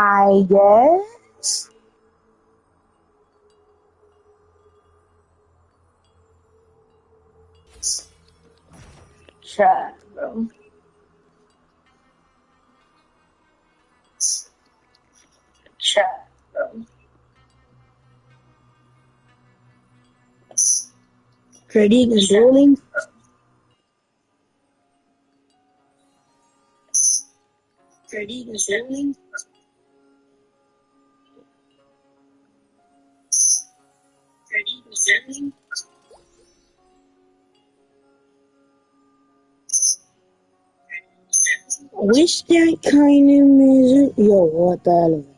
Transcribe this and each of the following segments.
I guess. Try, bro. Try, bro. Critic and dueling. Critic and dueling. Critic and dueling. Wish that kind of music. Yo, what the hell is that?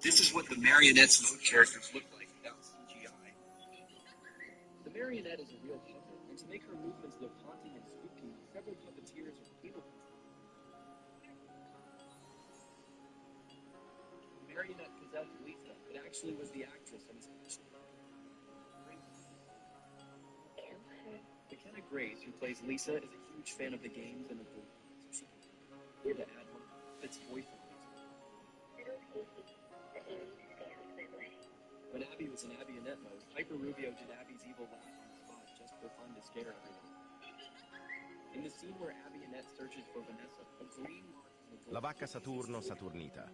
This is what the marionette's mode characters look like without CGI. The marionette is a real puppet, and to make her movements look haunting and spooky, several puppeteers are able to. The marionette possessed Lisa. It actually was the actress and his McKenna Grace, who plays Lisa, is a huge fan of the games and of the so she can to add one of its voice on it. When Abby was in Abby-Annette mode, Hyper Rubio did Abby's evil laugh on the spot just for fun to scare everyone. In the scene where Abby-Annette searches for Vanessa, a green mark on the door. La vacca Saturno Saturnita.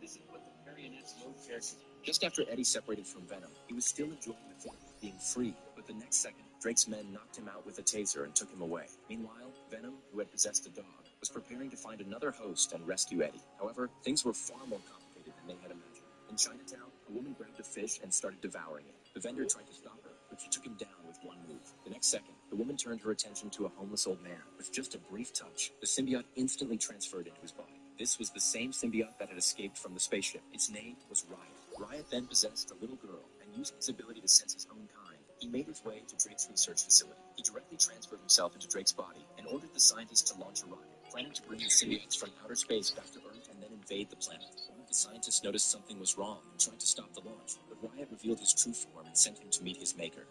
This is what the marionette's mode character. Just after Eddie separated from Venom, he was still enjoying the feeling of being free, but the next second, Drake's men knocked him out with a taser and took him away. Meanwhile, Venom, who had possessed a dog, was preparing to find another host and rescue Eddie. However, things were far more complicated than they had imagined. In Chinatown, a woman grabbed a fish and started devouring it. The vendor tried to stop her, but she took him down with one move. The next second, the woman turned her attention to a homeless old man. With just a brief touch, the symbiote instantly transferred into his body. This was the same symbiote that had escaped from the spaceship. Its name was Riot. Riot then possessed a little girl, and using his ability to sense his own kind, he made his way to Drake's research facility. He directly transferred himself into Drake's body and ordered the scientists to launch a rocket, planning to bring the symbiotes from outer space back to Earth and then invade the planet. One of the scientists noticed something was wrong and tried to stop the launch, but Riot revealed his true form and sent him to meet his maker.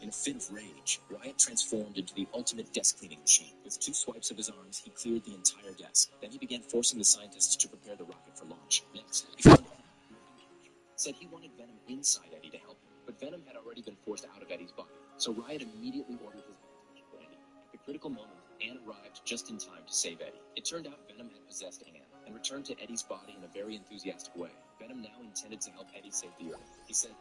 In a fit of rage, Riot transformed into the ultimate desk cleaning machine. With 2 swipes of his arms, he cleared the entire desk. Then he began forcing the scientists to prepare the rocket for launch. Next, he found Eddie. Said he wanted Venom inside Eddie to help him, but Venom had already been forced out of Eddie's body. So Riot immediately ordered his men for Eddie. At the critical moment, Anne arrived just in time to save Eddie. It turned out Venom had possessed Anne and returned to Eddie's body in a very enthusiastic way. Venom now intended to help Eddie save the Earth. He said,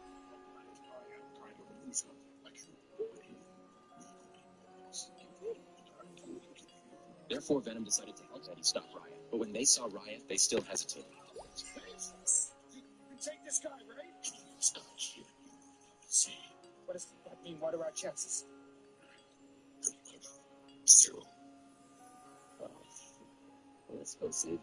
therefore, Venom decided to help Eddie stop Riot. But when they saw Riot, they still hesitated. You take this guy, right? It's not you. See. What does that mean? What are our chances? 0. Let's go see.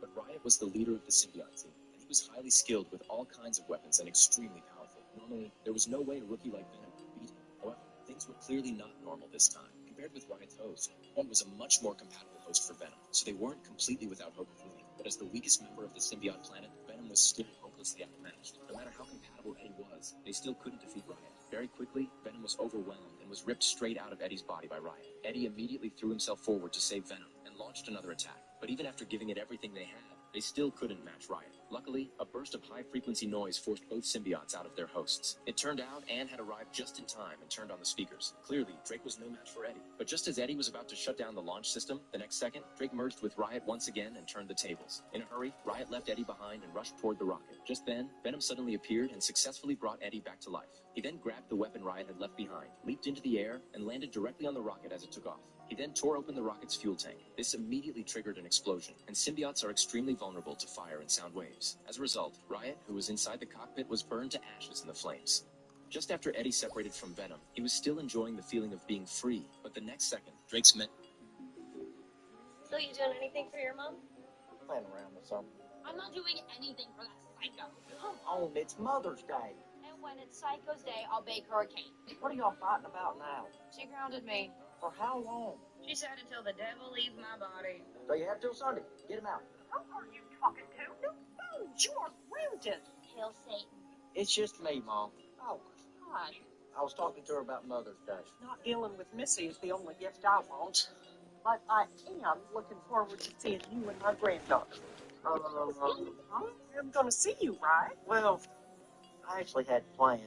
But Riot was the leader of the symbiote team, and he was highly skilled with all kinds of weapons and extremely powerful. Normally, there was no way a rookie like Venom could beat him. However, things were clearly not normal this time. Compared with Riot's host, one was a much more compatible host for Venom, so they weren't completely without hope of winning. But as the weakest member of the symbiote planet, Venom was still hopelessly outmatched. No matter how compatible Eddie was, they still couldn't defeat Riot. Very quickly, Venom was overwhelmed and was ripped straight out of Eddie's body by Riot. Eddie immediately threw himself forward to save Venom and launched another attack. But even after giving it everything they had, they still couldn't match Riot. Luckily, a burst of high-frequency noise forced both symbiotes out of their hosts. It turned out Anne had arrived just in time and turned on the speakers. Clearly, Drake was no match for Eddie. But just as Eddie was about to shut down the launch system, the next second, Drake merged with Riot once again and turned the tables. In a hurry, Riot left Eddie behind and rushed toward the rocket. Just then, Venom suddenly appeared and successfully brought Eddie back to life. He then grabbed the weapon Riot had left behind, leaped into the air, and landed directly on the rocket as it took off. He then tore open the rocket's fuel tank. This immediately triggered an explosion, and symbiotes are extremely vulnerable to fire and sound waves. As a result, Riot, who was inside the cockpit, was burned to ashes in the flames. Just after Eddie separated from Venom, he was still enjoying the feeling of being free, but the next second, Drake's men... So you doing anything for your mom? Playing around with something. I'm not doing anything for that psycho. Come on, it's Mother's Day. And when it's Psycho's Day, I'll bake her a cake. What are y'all fighting about now? She grounded me. For how long? She said until the devil leaves my body. So you have till Sunday. Get him out. Who are you talking to? No phones. You are grounded. Hail Satan. It's just me, Mom. Oh, hi. I was talking to her about Mother's Day. Not dealing with Missy is the only gift I want. But I am looking forward to seeing you and my granddaughter. I'm going to see you, right? Well, I actually had planned.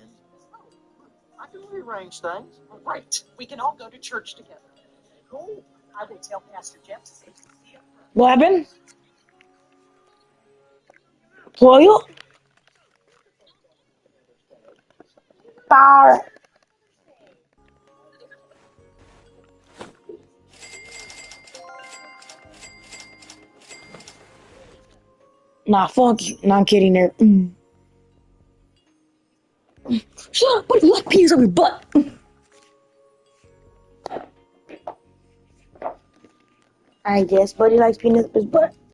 I can rearrange things. Great. We can all go to church together. Cool. I will tell Pastor Jeff to see you. What happened? Pollo? Power. Nah, fuck you. No, I'm kidding there. Shut up, buddy. Like penis up your butt. I guess Buddy likes penis up his butt.